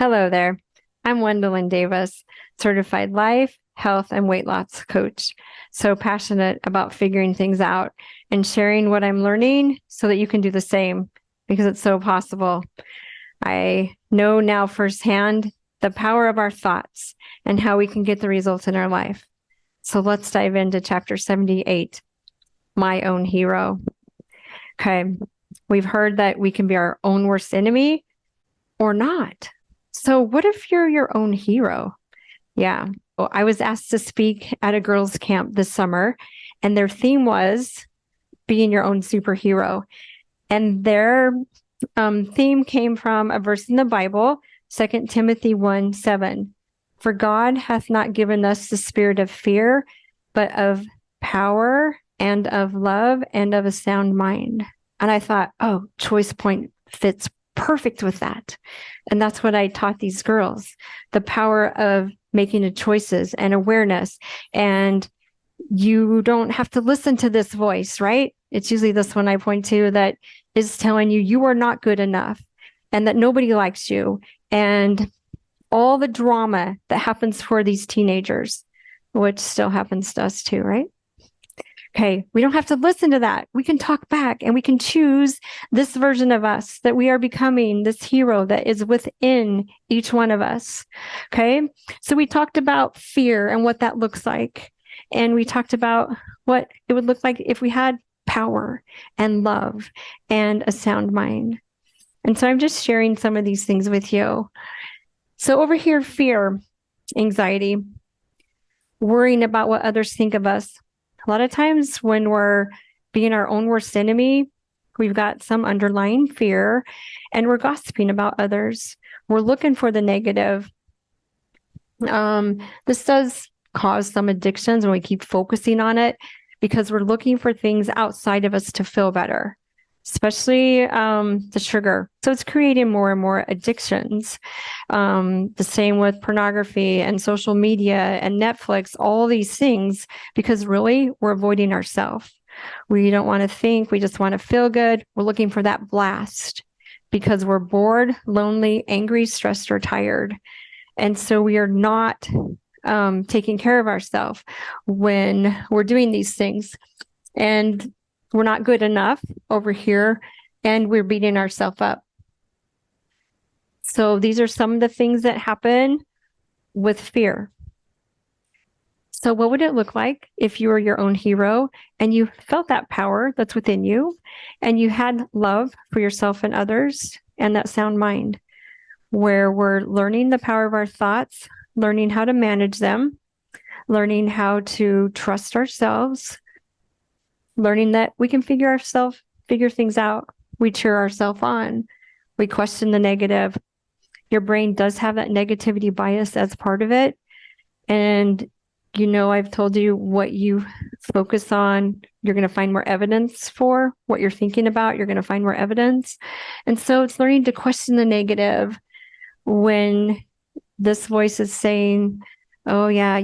Hello there. I'm Gwendolyn Davis, certified life, health, and weight loss coach. So passionate about figuring things out and sharing what I'm learning so that you can do the same because it's so possible. I know now firsthand the power of our thoughts and how we can get the results in our life. So let's dive into chapter 78, My Own Hero. Okay. We've heard that we can be our own worst enemy or not. So what if you're your own hero? Yeah. Well, I was asked to speak at a girls' camp this summer, and their theme was being your own superhero. And their theme came from a verse in the Bible, 2 Timothy 1:7. For God hath not given us the spirit of fear, but of power and of love and of a sound mind. And I thought, oh, Choice Point fits perfect with that. And that's what I taught these girls, the power of making the choices and awareness. And you don't have to listen to this voice, right? It's usually this one I point to that is telling you you are not good enough and that nobody likes you. And all the drama that happens for these teenagers, which still happens to us too, right? Okay, we don't have to listen to that. We can talk back and we can choose this version of us that we are becoming, this hero that is within each one of us. Okay, so we talked about fear and what that looks like. And we talked about what it would look like if we had power and love and a sound mind. And so I'm just sharing some of these things with you. So over here, fear, anxiety, worrying about what others think of us. A lot of times when we're being our own worst enemy, we've got some underlying fear and we're gossiping about others. We're looking for the negative. This does cause some addictions when we keep focusing on it because we're looking for things outside of us to feel better, especially the sugar. So it's creating more and more addictions. The same with pornography and social media and Netflix, all these things, because really we're avoiding ourselves. We don't want to think, we just want to feel good. We're looking for that blast because we're bored, lonely, angry, stressed, or tired. And so we are not taking care of ourselves when we're doing these things. And we're not good enough over here, and we're beating ourselves up. So these are some of the things that happen with fear. So what would it look like if you were your own hero and you felt that power that's within you and you had love for yourself and others and that sound mind, where we're learning the power of our thoughts, learning how to manage them, learning how to trust ourselves, learning that we can figure things out. We cheer ourselves on. We question the negative. Your brain does have that negativity bias as part of it. And, I've told you what you focus on, you're going to find more evidence for what you're thinking about. You're going to find more evidence. And so it's learning to question the negative when this voice is saying, oh, yeah,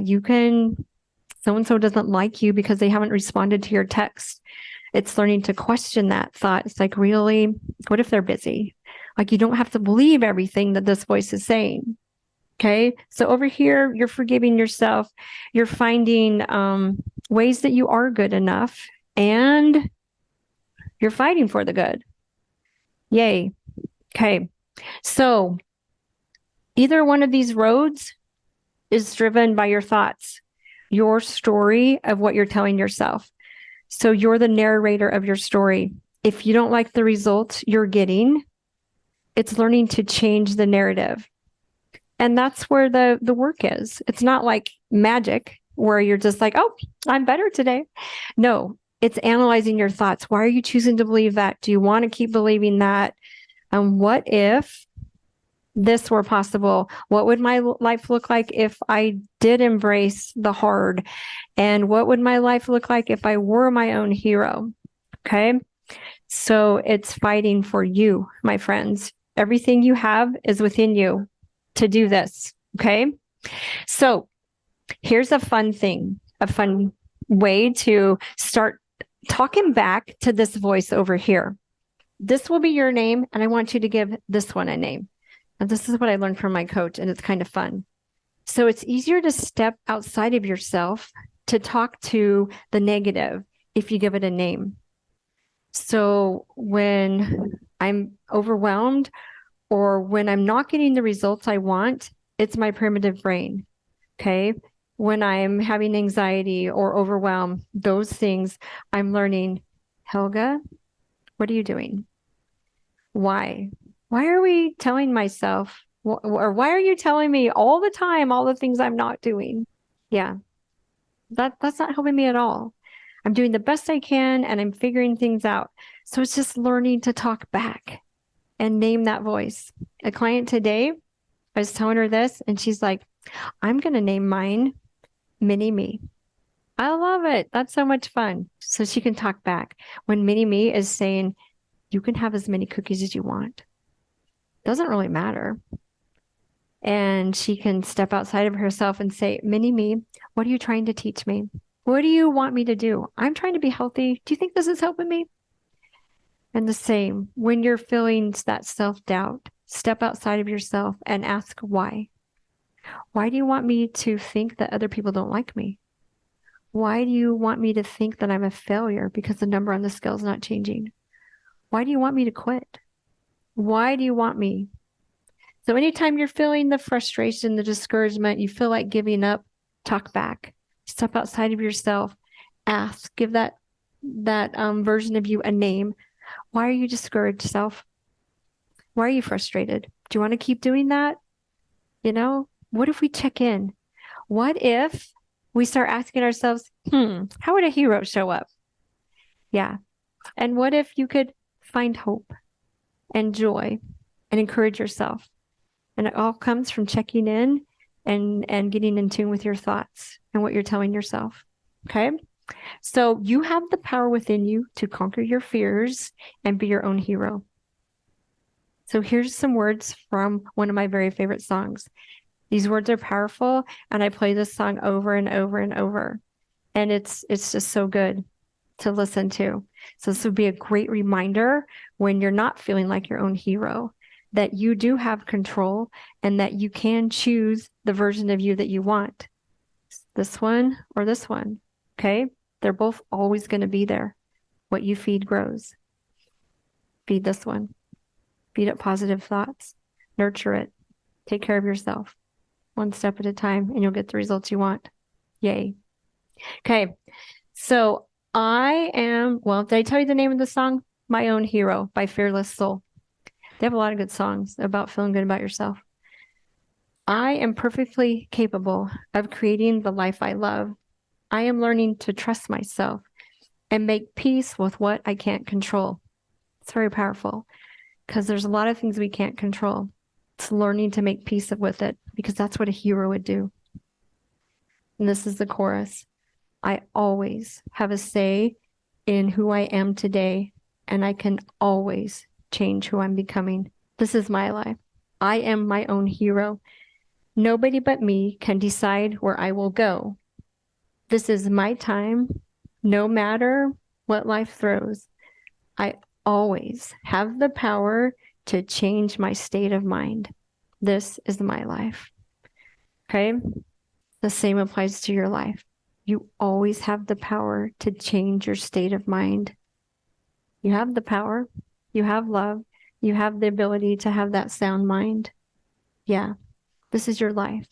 so-and-so doesn't like you because they haven't responded to your text. It's learning to question that thought. It's like, really, what if they're busy? Like, you don't have to believe everything that this voice is saying. Okay. So over here, you're forgiving yourself. You're finding ways that you are good enough and you're fighting for the good. Yay. Okay. So either one of these roads is driven by your thoughts, your story of what you're telling yourself. So you're the narrator of your story. If you don't like the results you're getting, it's learning to change the narrative. And that's where the work is. It's not like magic where you're just like, oh, I'm better today. No, it's analyzing your thoughts. Why are you choosing to believe that? Do you want to keep believing that? And what if this were possible? What would my life look like if I did embrace the hard? And what would my life look like if I were my own hero? Okay. So it's fighting for you, my friends. Everything you have is within you to do this. Okay. So here's a fun way to start talking back to this voice over here. This will be your name, and I want you to give this one a name. And this is what I learned from my coach, and it's kind of fun. So it's easier to step outside of yourself to talk to the negative if you give it a name. So when I'm overwhelmed or when I'm not getting the results I want, it's my primitive brain. Okay. When I'm having anxiety or overwhelm, those things, I'm learning, Helga, what are you doing? Why? Why are we telling myself, or why are you telling me all the time all the things I'm not doing? Yeah, that's not helping me at all. I'm doing the best I can and I'm figuring things out. So it's just learning to talk back and name that voice. A client today, I was telling her this, and she's like, I'm going to name mine Mini Me. I love it. That's so much fun. So she can talk back when Mini Me is saying, you can have as many cookies as you want. Doesn't really matter. And she can step outside of herself and say, Mini Me, what are you trying to teach me? What do you want me to do? I'm trying to be healthy. Do you think this is helping me? And the same, when you're feeling that self-doubt, step outside of yourself and ask why. Why do you want me to think that other people don't like me? Why do you want me to think that I'm a failure because the number on the scale is not changing? Why do you want me to quit? Why do you want me? So anytime you're feeling the frustration, the discouragement, you feel like giving up, talk back. Step outside of yourself. Ask. Give that version of you a name. Why are you discouraged, self? Why are you frustrated? Do you want to keep doing that? You know, what if we check in? What if we start asking ourselves, how would a hero show up? Yeah. And what if you could find hope and joy and encourage yourself? And it all comes from checking in and getting in tune with your thoughts and what you're telling yourself. Okay. So you have the power within you to conquer your fears and be your own hero. So here's some words from one of my very favorite songs. These words are powerful, and I play this song over and over and over. And it's just so good to listen to. So this would be a great reminder when you're not feeling like your own hero, that you do have control and that you can choose the version of you that you want. This one or this one. Okay. They're both always going to be there. What you feed grows. Feed this one. Feed it positive thoughts. Nurture it. Take care of yourself. One step at a time, and you'll get the results you want. Yay. Okay. So did I tell you the name of the song? My Own Hero by Fearless Soul. They have a lot of good songs about feeling good about yourself. I am perfectly capable of creating the life I love. I am learning to trust myself and make peace with what I can't control. It's very powerful because there's a lot of things we can't control. It's learning to make peace with it because that's what a hero would do. And this is the chorus. I always have a say in who I am today, and I can always change who I'm becoming. This is my life. I am my own hero. Nobody but me can decide where I will go. This is my time, no matter what life throws. I always have the power to change my state of mind. This is my life. Okay? The same applies to your life. You always have the power to change your state of mind. You have the power. You have love. You have the ability to have that sound mind. Yeah, this is your life.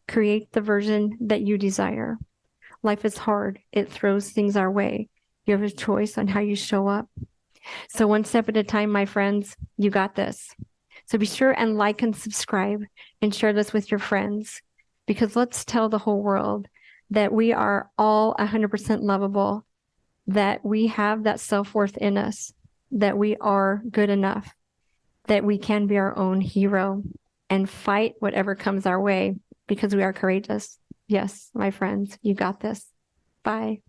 Create the version that you desire. Life is hard. It throws things our way. You have a choice on how you show up. So one step at a time, my friends, you got this. So be sure and like and subscribe and share this with your friends, because let's tell the whole world that we are all 100% lovable, that we have that self-worth in us, that we are good enough, that we can be our own hero and fight whatever comes our way because we are courageous. Yes, my friends, you got this. Bye.